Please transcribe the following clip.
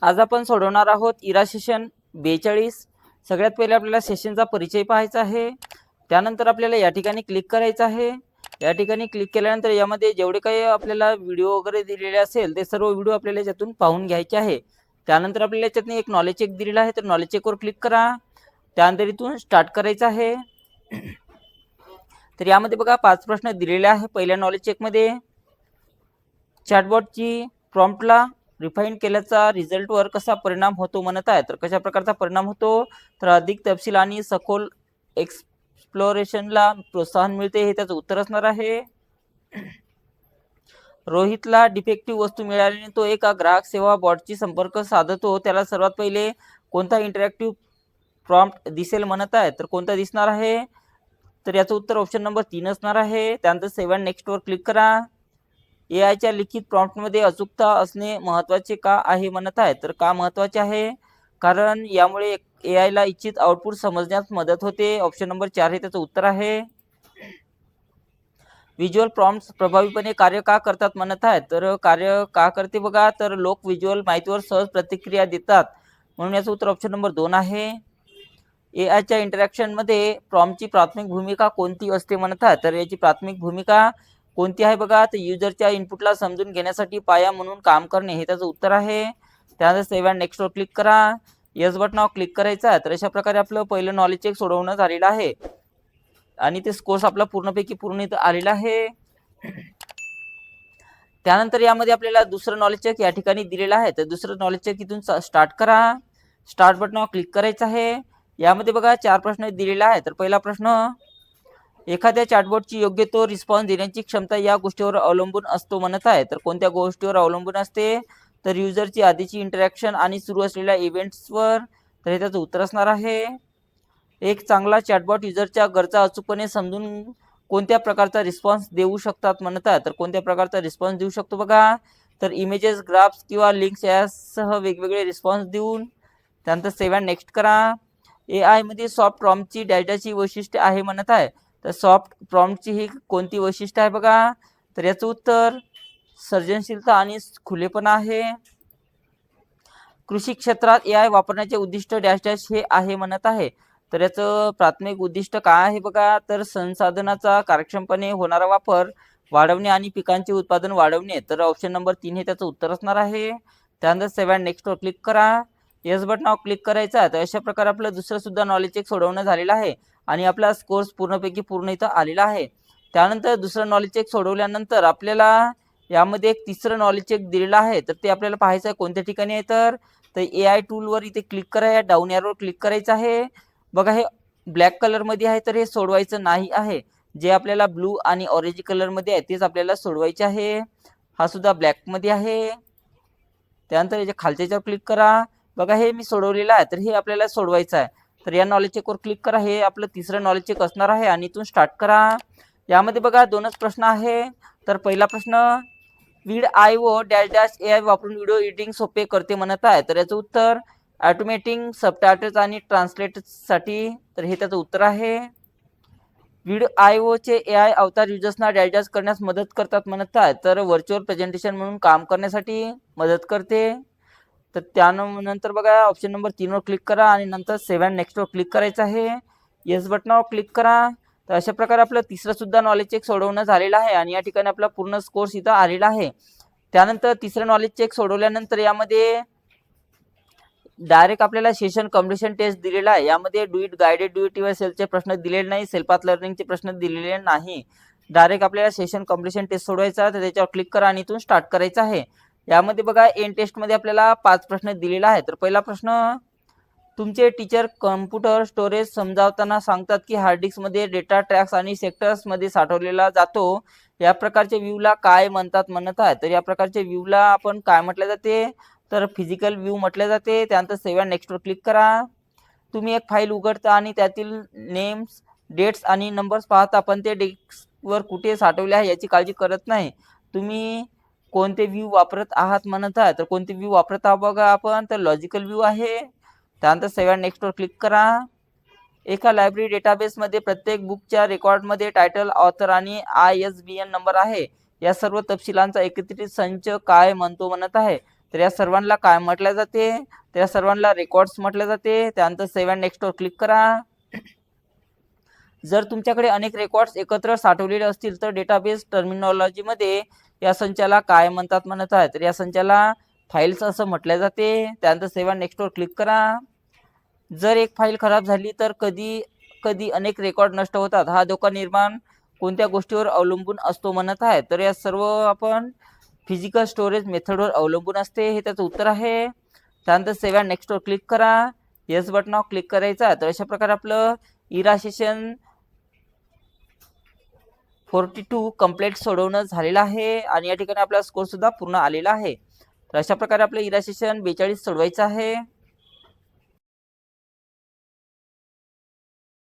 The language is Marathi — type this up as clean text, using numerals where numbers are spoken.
आज आपण सोडवणार आहोत इरा सेशन 42। सगळ्यात पहिले आपल्याला सेशनचा परिचय पाहायचा आहे। त्यानंतर आपल्याला या ठिकाणी क्लिक करायचं आहे। या ठिकाणी क्लिक केल्यानंतर यामध्ये जेवढे काही आपल्याला व्हिडिओ वगैरे दिलेले असेल ते सर्व व्हिडिओ आपल्याला याच्यातून पाहून घ्यायचे आहे। त्यानंतर आपल्याला याच्यातून एक नॉलेज चेक दिलेला आहे, तर नॉलेज चेकवर क्लिक करा। त्यानंतर इथून स्टार्ट करायचं आहे। तर यामध्ये बघा 5 प्रश्न दिलेले आहे। पहिल्या नॉलेज चेकमध्ये चॅटबॉटची प्रॉम्प्टला रिफाईन केल्याचा रिझल्टवर कसा परिणाम होतो म्हणत आहे। तर कशा प्रकारचा परिणाम होतो, तर अधिक तपशील आणि सखोल एक्सप्लोरेशनला प्रोत्साहन मिळते, हे त्याचं उत्तर असणार आहे। रोहितला डिफेक्टिव्ह वस्तू मिळाल्याने तो एका ग्राहक सेवा बॉटशी संपर्क साधतो, त्याला सर्वात पहिले कोणता इंटरॅक्टिव्ह प्रॉम्प्ट दिसेल म्हणत आहे। तर कोणता दिसणार आहे, तर याचं उत्तर ऑप्शन नंबर 3 असणार आहे। त्यानंतर सेव्ह अँड नेक्स्टवर क्लिक करा। एआयच्या लिखित प्रॉम्प्टमध्ये अचूकता असणे महत्त्वाचे का आहे म्हणत आहे। तर का महत्त्वाचे आहे, कारण यामुळे एआयला इच्छित आउटपुट समजण्यास मदत होते। ऑप्शन नंबर 4 हे त्याचं उत्तर आहे। व्हिज्युअल प्रॉम्प्ट्स प्रभावीपणे कार्य का करतात म्हणत आहे। तर कार्य का करते बघा, तर लोक व्हिज्युअल माहितीवर सहज प्रतिक्रिया देतात, म्हणून याचं उत्तर ऑप्शन नंबर 2 आहे। एआयच्या इंटरॅक्शनमध्ये प्रॉम्प्टची प्राथमिक भूमिका कोणती असते म्हणत आहे। तर याची प्राथमिक भूमिका कोणती आहे बघा, तर युजरच्या इनपुटला समजून घेण्यासाठी पाया म्हणून काम करणे, हे त्याचं उत्तर आहे। त्यानंतर सेव्ह अँड नेक्स्टवर क्लिक करा। यस बटनावर क्लिक करायचं आहे। तर अशा प्रकारे आपलं पहिलं नॉलेज चेक सोडवणं झालेलं आहे आणि ते स्कोर्स आपला पूर्णपैकी पूर्ण इथं आलेला आहे। त्यानंतर यामध्ये आपल्याला दुसरं नॉलेज चेक या ठिकाणी दिलेलं आहे। तर दुसरं नॉलेज चेक इथून स्टार्ट करा। स्टार्ट बटनावर क्लिक करायचं आहे। यामध्ये बघा 4 प्रश्न दिलेले आहेत। तर पहिला प्रश्न, एखाद्या चॅटबॉटची योग्य तो रिस्पॉन्स देण्याची क्षमता या गोष्टीवर अवलंबून असतो म्हणत आहे। तर कोणत्या गोष्टीवर अवलंबून असते, तर युजरची आधीची इंटरॅक्शन आणि सुरू असलेल्या इव्हेंट्सवर। तर हे त्याचं उत्तर असणार आहे। एक चांगला चॅटबॉट युजरच्या गरजा अचूकपणे समजून कोणत्या प्रकारचा रिस्पॉन्स देऊ शकतात म्हणत आहे। तर कोणत्या प्रकारचा रिस्पॉन्स देऊ शकतो बघा, तर इमेजेस, ग्राफ्स किंवा लिंक्स यासह वेगवेगळे रिस्पॉन्स देऊन। त्यानंतर सेव्ह अँड नेक्स्ट करा। एआय मध्ये सॉफ्ट प्रॉम्प्टची डॅटाची वैशिष्ट्ये आहे म्हणत आहे। तर सॉफ्ट प्रॉम्प्टची ही कोणती वैशिष्ट्य आहे बघा, तर याचं उत्तर सर्जनशीलता आणि खुलेपणा आहे। कृषी क्षेत्रात एआय वापरण्याचे उद्दिष्ट डॅश डॅश हे आहे म्हणत आहे। तर याचं प्राथमिक उद्दिष्ट काय आहे बघा, तर संसाधनाचा कार्यक्षमपणे होणारा वापर वाढवणे आणि पिकांचे उत्पादन वाढवणे। तर ऑप्शन नंबर 3 हे त्याचं उत्तर असणार आहे। त्यानंतर सेव्ह अँड नेक्स्टवर क्लिक करा। यस बटनावर क्लिक करायचा। तर अशा प्रकारे आपलं दुसरं सुद्धा नॉलेज चेक सोडवणं झालेलं आहे आणि आपला स्कोर्स पूर्णपैकी पूर्ण इथं आलेला आहे। त्यानंतर दुसरं नॉलेज चेक सोडवल्यानंतर आपल्याला यामध्ये एक तिसरं नॉलेज चेक दिलेलं आहे। तर ते आपल्याला पाहायचं आहे कोणत्या ठिकाणी आहे, तर एआय टूलवर इथे क्लिक करा। या डाऊन एरोवर क्लिक करायचं आहे। बघा हे ब्लॅक कलर मध्ये आहे, तर हे सोडवायचं नाही आहे। जे आपल्याला ब्लू आणि ऑरेंज कलर मध्ये आहे तेच आपल्याला सोडवायचे आहे। हा सुद्धा ब्लॅक मध्ये आहे। त्यानंतर याच्या खालच्या याच्यावर क्लिक करा। बघा हे मी सोडवलेलं आहे, तर हे आपल्याला सोडवायचं आहे। तर या नॉलेज चेकवर क्लिक करा। हे आपलं तिसरं नॉलेज चेक असणार आहे आणि इथून स्टार्ट करा। यामध्ये बघा 2च प्रश्न आहे। तर पहिला प्रश्न, विड आयओ डॅश डॅश एआय वापरून व्हिडिओ एडिटिंग सोपे करते म्हणत आहे। तर याचं उत्तर ऑटोमॅटिंग सबटायटल्स आणि ट्रान्सलेटसाठी। तर हे त्याचं उत्तर आहे। विड आयओचे एआय अवतार युजर्सना डॅश डॅश करण्यास मदत करतात म्हणत आहे। तर व्हर्च्युअल प्रेझेंटेशन म्हणून काम करण्यासाठी मदत करते। तर त्यानंतर बघा ऑप्शन नंबर 3 वर क्लिक करा आणि नंतर सेव्ह अँड नेक्स्टवर क्लिक करायचं आहे। येस बटनावर क्लिक करा। तर अशा प्रकारे आपलं तिसरं सुद्धा नॉलेज चेक सोडवणं झालेलं आहे आणि या ठिकाणी आपला पूर्ण स्कोर्स इथं आलेला आहे। त्यानंतर तिसरं नॉलेज चेक सोडवल्यानंतर यामध्ये डायरेक्ट आपल्याला सेशन कम्प्लिशन टेस्ट दिलेला आहे। यामध्ये do it guided, do it your सेल्फचे प्रश्न दिलेले नाही, सेल्फ पाथ लर्निंगचे प्रश्न दिलेले नाही। डायरेक्ट आपल्याला सेशन कम्प्लिशन टेस्ट सोडवायचा, तर त्याच्यावर क्लिक करा आणि इथून स्टार्ट करायचं आहे। यामध्ये बघा एंड टेस्ट मध्ये आपल्याला 5 प्रश्न दिलेला आहे। तर पहिला प्रश्न, तुमचे टीचर कम्प्युटर स्टोरेज समजावताना सांगतात की हार्ड डिस्क मध्ये डेटा ट्रॅक्स आणि सेक्टर्स मध्ये साठवलेला जातो, या प्रकारचे व्ह्यूला काय म्हणतात म्हणत आहे। तर या प्रकारचे व्ह्यूला आपण काय म्हटले जाते, तर फिजिकल व्ह्यू म्हटले जाते। त्यानंतर सेव्ह अँड नेक्स्टवर क्लिक करा। तुम्ही एक फाईल उघडता आणि त्यातील नेम्स, डेट्स आणि नंबर्स पाहता, पण ते डेस्कवर कुठे साठवले आहे याची काळजी करत नाही। तुम्ही कोणते व्ह्यू वापरत आहात म्हणत आहे। तर कोणते व्ह्यू वापरत आहात बघा आपण, तर लॉजिकल व्ह्यू आहे। त्यानंतर सेव्ह अँड नेक्स्टवर क्लिक करा। एका लायब्ररी डेटाबेसमध्ये प्रत्येक बुकच्या रेकॉर्डमध्ये टायटल, ऑथर आणि ISBN नंबर आहे। या सर्व तपशिलांचा एकत्रित संच काय म्हणतो म्हणत आहे। तर या सर्वांना काय म्हटले जाते, तर या सर्वांना रेकॉर्ड्स म्हटले जाते. त्यानंतर सेव्ह अँड नेक्स्टवर क्लिक करा. जर तुमच्याकडे अनेक रेकॉर्ड्स एकत्र साठवलेले असतील तर डेटाबेस टर्मिनॉलॉजीमध्ये या संचाला काय म्हणत आहे, तर या संचाला फाईल्स असं म्हटले जाते. त्यानंतर सेव्ह अँड नेक्स्टवर क्लिक करा. जर एक फाईल खराब झाली तर कधी कधी अनेक रेकॉर्ड नष्ट होतात. हा धोका निर्माण कोणत्या गोष्टीवर अवलंबून असतो म्हणत आहे, तर या सर्व आपण फिजिकल स्टोरेज मेथडवर अवलंबून असते, हे त्याचं उत्तर आहे. त्यानंतर सेव्ह अँड नेक्स्टवर क्लिक करा. येस बटनावर क्लिक करायचं आहे. तर अशा प्रकारे आपलं इरा सेशन 42 कंप्लीट सोडवणं झालेलं आहे आणि या ठिकाणी आपला स्कोर सुद्धा पूर्ण आलेला आहे. तर अशा प्रकारे आपलं इरा सेशन 42 सोडवायचं आहे.